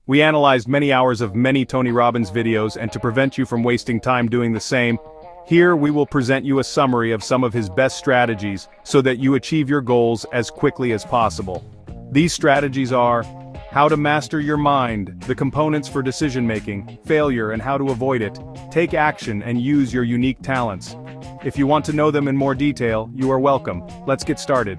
We analyzed many hours of many Tony Robbins videos, and to prevent you from wasting time doing the same, here we will present you a summary of some of his best strategies so that you achieve your goals as quickly as possible. These strategies are: how to master your mind, the components for decision-making, failure and how to avoid it, take action and use your unique talents. If you want to know them in more detail, you are welcome. Let's get started.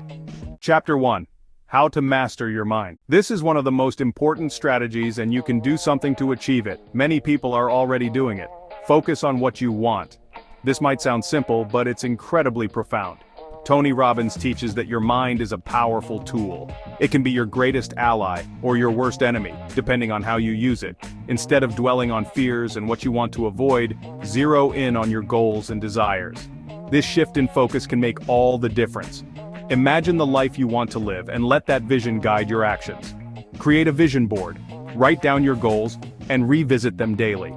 Chapter 1. How to master your mind. This is one of the most important strategies, and you can do something to achieve it. Many people are already doing it. Focus on what you want. This might sound simple, but it's incredibly profound. Tony Robbins teaches that your mind is a powerful tool. It can be your greatest ally, or your worst enemy, depending on how you use it. Instead of dwelling on fears and what you want to avoid, zero in on your goals and desires. This shift in focus can make all the difference. Imagine the life you want to live and let that vision guide your actions. Create a vision board, write down your goals, and revisit them daily.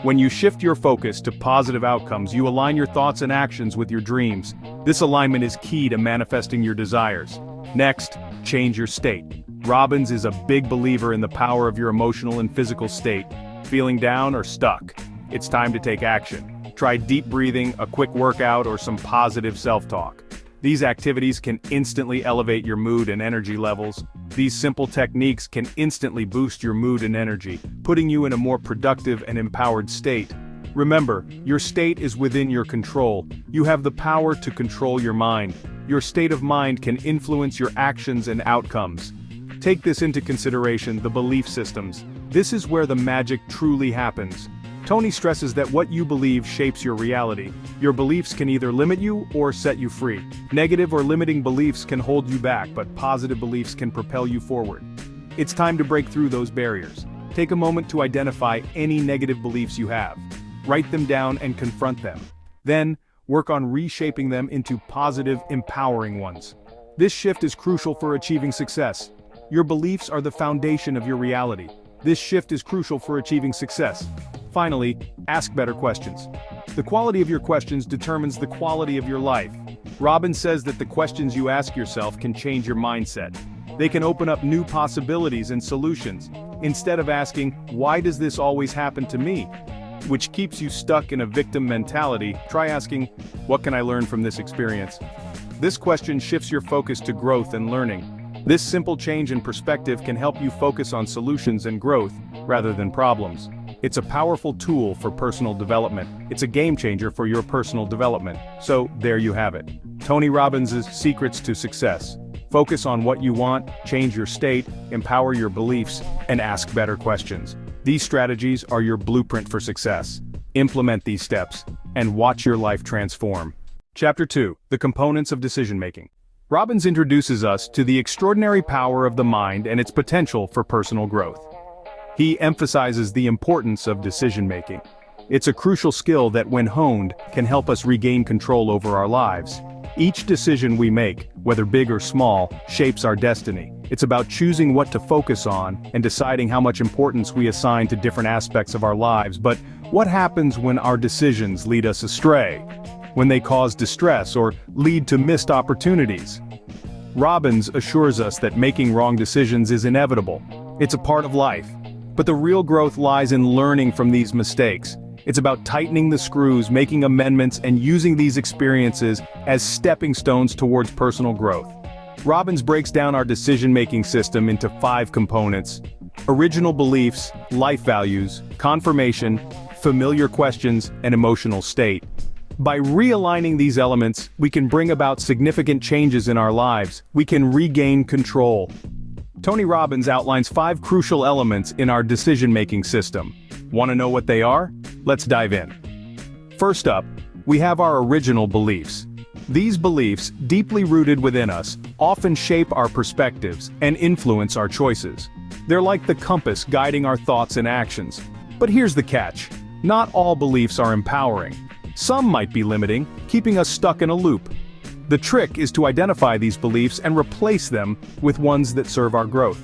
When you shift your focus to positive outcomes, you align your thoughts and actions with your dreams. This alignment is key to manifesting your desires. Next, change your state. Robbins is a big believer in the power of your emotional and physical state. Feeling down or stuck? It's time to take action. Try deep breathing, a quick workout, or some positive self-talk. These activities can instantly elevate your mood and energy levels. These simple techniques can instantly boost your mood and energy, putting you in a more productive and empowered state. Remember, your state is within your control. You have the power to control your mind. Your state of mind can influence your actions and outcomes. Take this into consideration: the belief systems. This is where the magic truly happens. Tony stresses that what you believe shapes your reality. Your beliefs can either limit you or set you free. Negative or limiting beliefs can hold you back, but positive beliefs can propel you forward. It's time to break through those barriers. Take a moment to identify any negative beliefs you have. Write them down and confront them. Then, work on reshaping them into positive, empowering ones. This shift is crucial for achieving success. Your beliefs are the foundation of your reality. This shift is crucial for achieving success. Finally, ask better questions. The quality of your questions determines the quality of your life. Robbins says that the questions you ask yourself can change your mindset. They can open up new possibilities and solutions. Instead of asking, "Why does this always happen to me?" which keeps you stuck in a victim mentality, try asking, "What can I learn from this experience?" This question shifts your focus to growth and learning. This simple change in perspective can help you focus on solutions and growth, rather than problems. It's a powerful tool for personal development. It's a game changer for your personal development. So, there you have it. Tony Robbins' secrets to success. Focus on what you want, change your state, empower your beliefs, and ask better questions. These strategies are your blueprint for success. Implement these steps, and watch your life transform. Chapter 2. The components of decision-making. Robbins introduces us to the extraordinary power of the mind and its potential for personal growth. He emphasizes the importance of decision-making. It's a crucial skill that, when honed, can help us regain control over our lives. Each decision we make, whether big or small, shapes our destiny. It's about choosing what to focus on and deciding how much importance we assign to different aspects of our lives. But what happens when our decisions lead us astray? When they cause distress or lead to missed opportunities? Robbins assures us that making wrong decisions is inevitable. It's a part of life. But the real growth lies in learning from these mistakes. It's about tightening the screws, making amendments, and using these experiences as stepping stones towards personal growth. Robbins breaks down our decision-making system into 5 components: original beliefs, life values, confirmation, familiar questions, and emotional state. By realigning these elements, we can bring about significant changes in our lives. We can regain control. Tony Robbins outlines 5 crucial elements in our decision-making system. Want to know what they are? Let's dive in. First up, we have our original beliefs. These beliefs, deeply rooted within us, often shape our perspectives and influence our choices. They're like the compass guiding our thoughts and actions. But here's the catch: not all beliefs are empowering. Some might be limiting, keeping us stuck in a loop. The trick is to identify these beliefs and replace them with ones that serve our growth.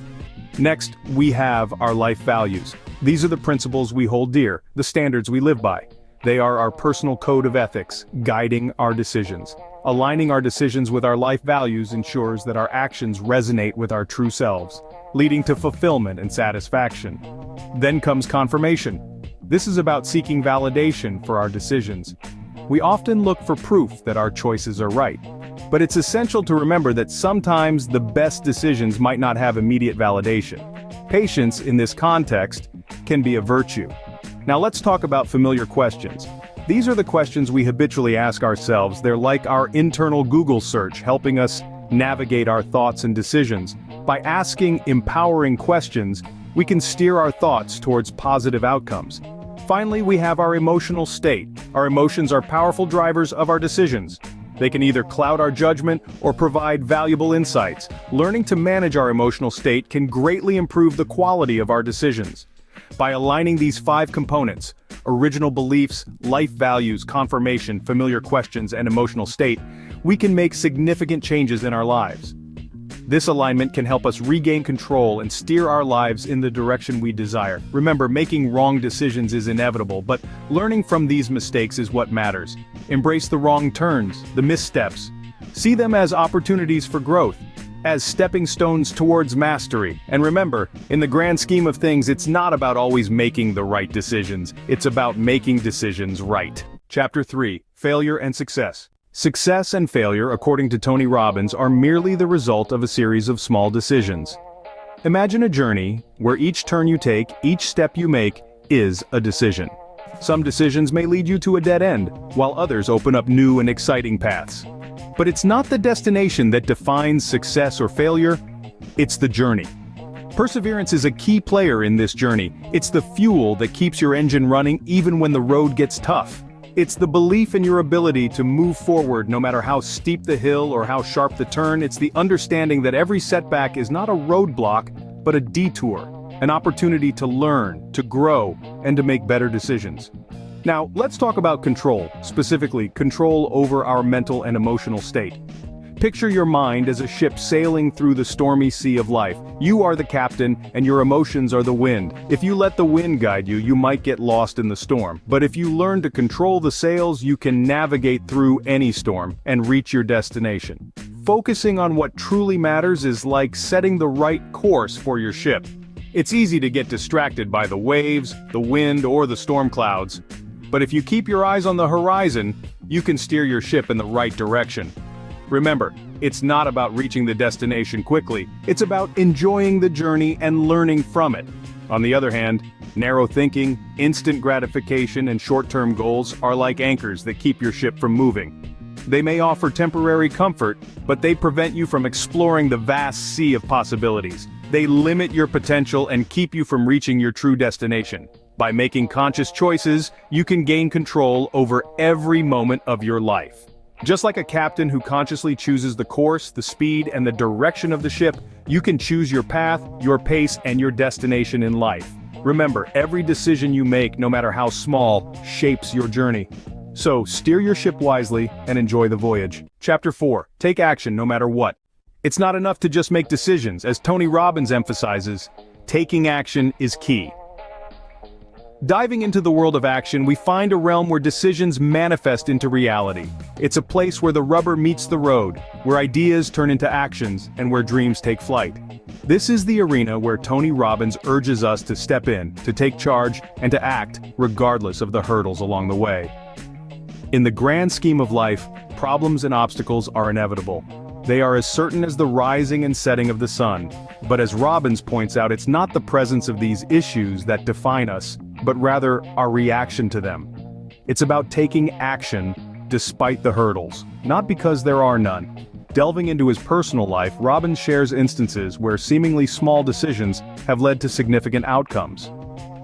Next, we have our life values. These are the principles we hold dear, the standards we live by. They are our personal code of ethics, guiding our decisions. Aligning our decisions with our life values ensures that our actions resonate with our true selves, leading to fulfillment and satisfaction. Then comes confirmation. This is about seeking validation for our decisions. We often look for proof that our choices are right. But it's essential to remember that sometimes the best decisions might not have immediate validation. Patience, in this context, can be a virtue. Now let's talk about familiar questions. These are the questions we habitually ask ourselves. They're like our internal Google search, helping us navigate our thoughts and decisions. By asking empowering questions, we can steer our thoughts towards positive outcomes. Finally, we have our emotional state. Our emotions are powerful drivers of our decisions. They can either cloud our judgment or provide valuable insights. Learning to manage our emotional state can greatly improve the quality of our decisions. By aligning these 5 components, original beliefs, life values, confirmation, familiar questions, and emotional state, we can make significant changes in our lives. This alignment can help us regain control and steer our lives in the direction we desire. Remember, making wrong decisions is inevitable, but learning from these mistakes is what matters. Embrace the wrong turns, the missteps. See them as opportunities for growth, as stepping stones towards mastery. And remember, in the grand scheme of things, it's not about always making the right decisions. It's about making decisions right. Chapter 3: Failure and Success. Success and failure, according to Tony Robbins, are merely the result of a series of small decisions. Imagine a journey where each turn you take, each step you make, is a decision. Some decisions may lead you to a dead end, while others open up new and exciting paths. But it's not the destination that defines success or failure, it's the journey. Perseverance is a key player in this journey. It's the fuel that keeps your engine running even when the road gets tough. It's the belief in your ability to move forward no matter how steep the hill or how sharp the turn. It's the understanding that every setback is not a roadblock, but a detour, an opportunity to learn, to grow, and to make better decisions. Now, let's talk about control, specifically control over our mental and emotional state. Picture your mind as a ship sailing through the stormy sea of life. You are the captain, and your emotions are the wind. If you let the wind guide you, you might get lost in the storm. But if you learn to control the sails, you can navigate through any storm and reach your destination. Focusing on what truly matters is like setting the right course for your ship. It's easy to get distracted by the waves, the wind, or the storm clouds. But if you keep your eyes on the horizon, you can steer your ship in the right direction. Remember, it's not about reaching the destination quickly, it's about enjoying the journey and learning from it. On the other hand, narrow thinking, instant gratification, and short-term goals are like anchors that keep your ship from moving. They may offer temporary comfort, but they prevent you from exploring the vast sea of possibilities. They limit your potential and keep you from reaching your true destination. By making conscious choices, you can gain control over every moment of your life. Just like a captain who consciously chooses the course, the speed, and the direction of the ship, you can choose your path, your pace, and your destination in life. Remember, every decision you make, no matter how small, shapes your journey. So, steer your ship wisely and enjoy the voyage. Chapter 4: Take action no matter what. It's not enough to just make decisions. As Tony Robbins emphasizes, taking action is key. Diving into the world of action, we find a realm where decisions manifest into reality. It's a place where the rubber meets the road, where ideas turn into actions, and where dreams take flight. This is the arena where Tony Robbins urges us to step in, to take charge, and to act, regardless of the hurdles along the way. In the grand scheme of life, problems and obstacles are inevitable. They are as certain as the rising and setting of the sun. But as Robbins points out, it's not the presence of these issues that define us, but rather our reaction to them. It's about taking action despite the hurdles, not because there are none. Delving into his personal life, Robbins shares instances where seemingly small decisions have led to significant outcomes.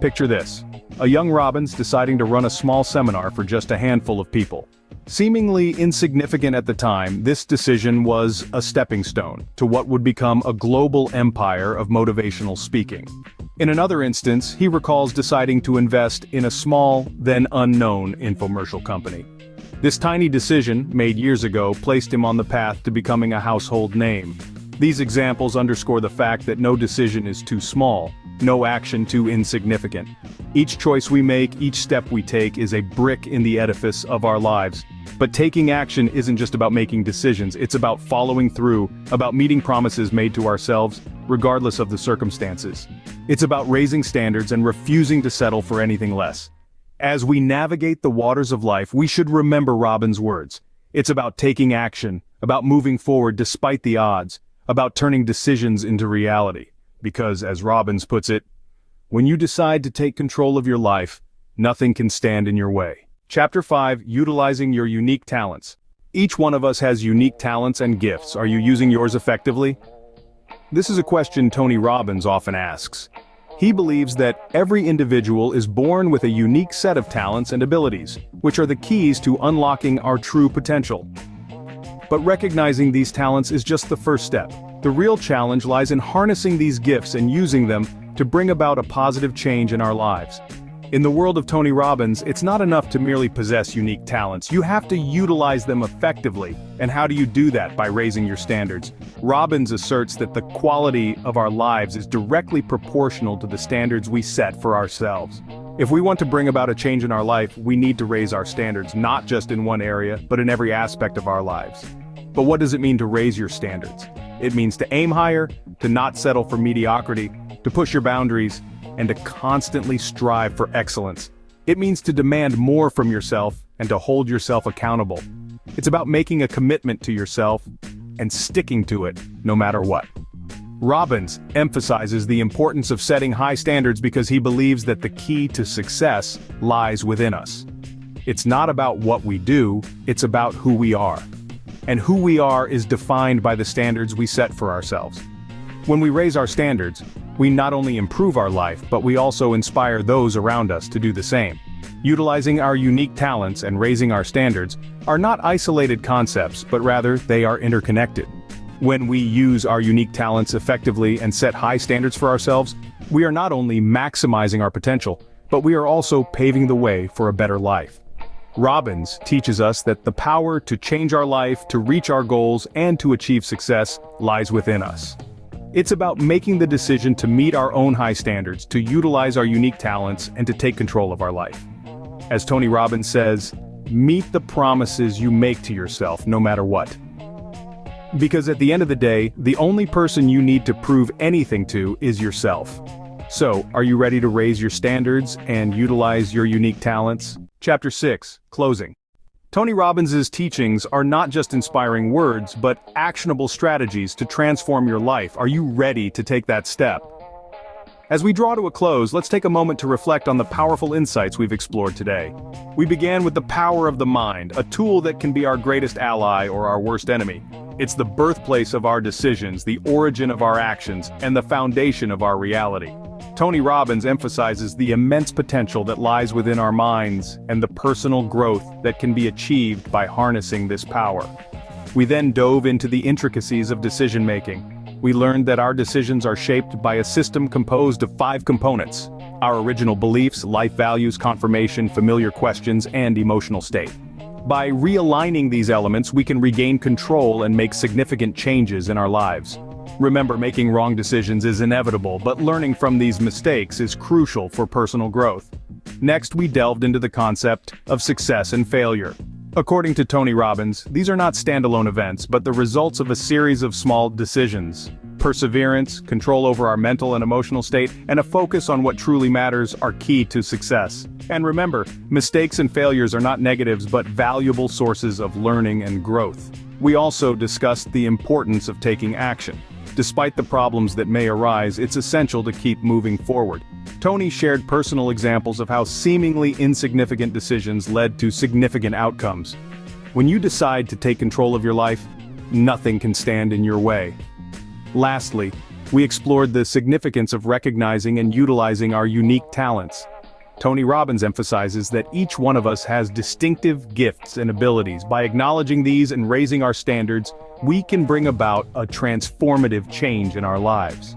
Picture this: a young Robbins deciding to run a small seminar for just a handful of people. Seemingly insignificant at the time, this decision was a stepping stone to what would become a global empire of motivational speaking. In another instance, he recalls deciding to invest in a small, then unknown infomercial company. This tiny decision, made years ago, placed him on the path to becoming a household name. These examples underscore the fact that no decision is too small, no action too insignificant. Each choice we make, each step we take is a brick in the edifice of our lives. But taking action isn't just about making decisions, it's about following through, about meeting promises made to ourselves, regardless of the circumstances. It's about raising standards and refusing to settle for anything less. As we navigate the waters of life, we should remember Robbins' words. It's about taking action, about moving forward despite the odds, about turning decisions into reality. Because, as Robbins puts it, when you decide to take control of your life, nothing can stand in your way. Chapter 5, Utilizing Your Unique Talents. Each one of us has unique talents and gifts. Are you using yours effectively? This is a question Tony Robbins often asks. He believes that every individual is born with a unique set of talents and abilities, which are the keys to unlocking our true potential. But recognizing these talents is just the first step. The real challenge lies in harnessing these gifts and using them to bring about a positive change in our lives. In the world of Tony Robbins, it's not enough to merely possess unique talents. You have to utilize them effectively. And how do you do that? By raising your standards. Robbins asserts that the quality of our lives is directly proportional to the standards we set for ourselves. If we want to bring about a change in our life, we need to raise our standards, not just in one area, but in every aspect of our lives. But what does it mean to raise your standards? It means to aim higher, to not settle for mediocrity, to push your boundaries, and to constantly strive for excellence. It means to demand more from yourself and to hold yourself accountable. It's about making a commitment to yourself and sticking to it no matter what. Robbins emphasizes the importance of setting high standards because he believes that the key to success lies within us. It's not about what we do, it's about who we are. And who we are is defined by the standards we set for ourselves. When we raise our standards, we not only improve our life, but we also inspire those around us to do the same. Utilizing our unique talents and raising our standards are not isolated concepts, but rather they are interconnected. When we use our unique talents effectively and set high standards for ourselves, we are not only maximizing our potential, but we are also paving the way for a better life. Robbins teaches us that the power to change our life, to reach our goals, and to achieve success lies within us. It's about making the decision to meet our own high standards, to utilize our unique talents, and to take control of our life. As Tony Robbins says, meet the promises you make to yourself, no matter what. Because at the end of the day, the only person you need to prove anything to is yourself. So, are you ready to raise your standards and utilize your unique talents? Chapter 6, Closing. Tony Robbins' teachings are not just inspiring words, but actionable strategies to transform your life. Are you ready to take that step? As we draw to a close, let's take a moment to reflect on the powerful insights we've explored today. We began with the power of the mind, a tool that can be our greatest ally or our worst enemy. It's the birthplace of our decisions, the origin of our actions, and the foundation of our reality. Tony Robbins emphasizes the immense potential that lies within our minds and the personal growth that can be achieved by harnessing this power. We then dove into the intricacies of decision-making. We learned that our decisions are shaped by a system composed of 5 components: our original beliefs, life values, confirmation, familiar questions, and emotional state. By realigning these elements, we can regain control and make significant changes in our lives. Remember, making wrong decisions is inevitable, but learning from these mistakes is crucial for personal growth. Next, we delved into the concept of success and failure. According to Tony Robbins, these are not standalone events, but the results of a series of small decisions. Perseverance, control over our mental and emotional state, and a focus on what truly matters are key to success. And remember, mistakes and failures are not negatives but valuable sources of learning and growth. We also discussed the importance of taking action. Despite the problems that may arise, it's essential to keep moving forward. Tony shared personal examples of how seemingly insignificant decisions led to significant outcomes. When you decide to take control of your life, nothing can stand in your way. Lastly, we explored the significance of recognizing and utilizing our unique talents. Tony Robbins emphasizes that each one of us has distinctive gifts and abilities. By acknowledging these and raising our standards, we can bring about a transformative change in our lives.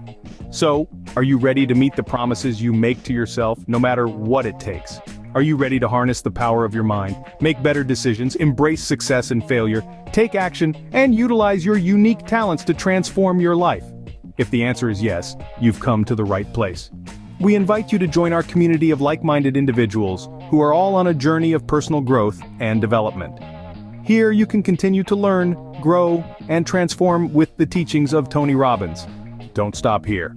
So, are you ready to meet the promises you make to yourself, no matter what it takes? Are you ready to harness the power of your mind, make better decisions, embrace success and failure, take action, and utilize your unique talents to transform your life? If the answer is yes, you've come to the right place. We invite you to join our community of like-minded individuals who are all on a journey of personal growth and development. Here you can continue to learn, grow, and transform with the teachings of Tony Robbins. don't stop here.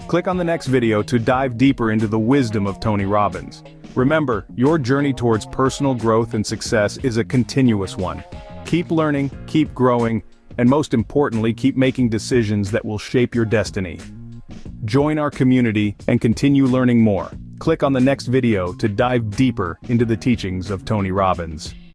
Click on the next video to dive deeper into the wisdom of Tony Robbins. Remember, your journey towards personal growth and success is a continuous one. Keep learning, keep growing, and most importantly, keep making decisions that will shape your destiny. Join our community and continue learning more. Click on the next video to dive deeper into the teachings of Tony Robbins.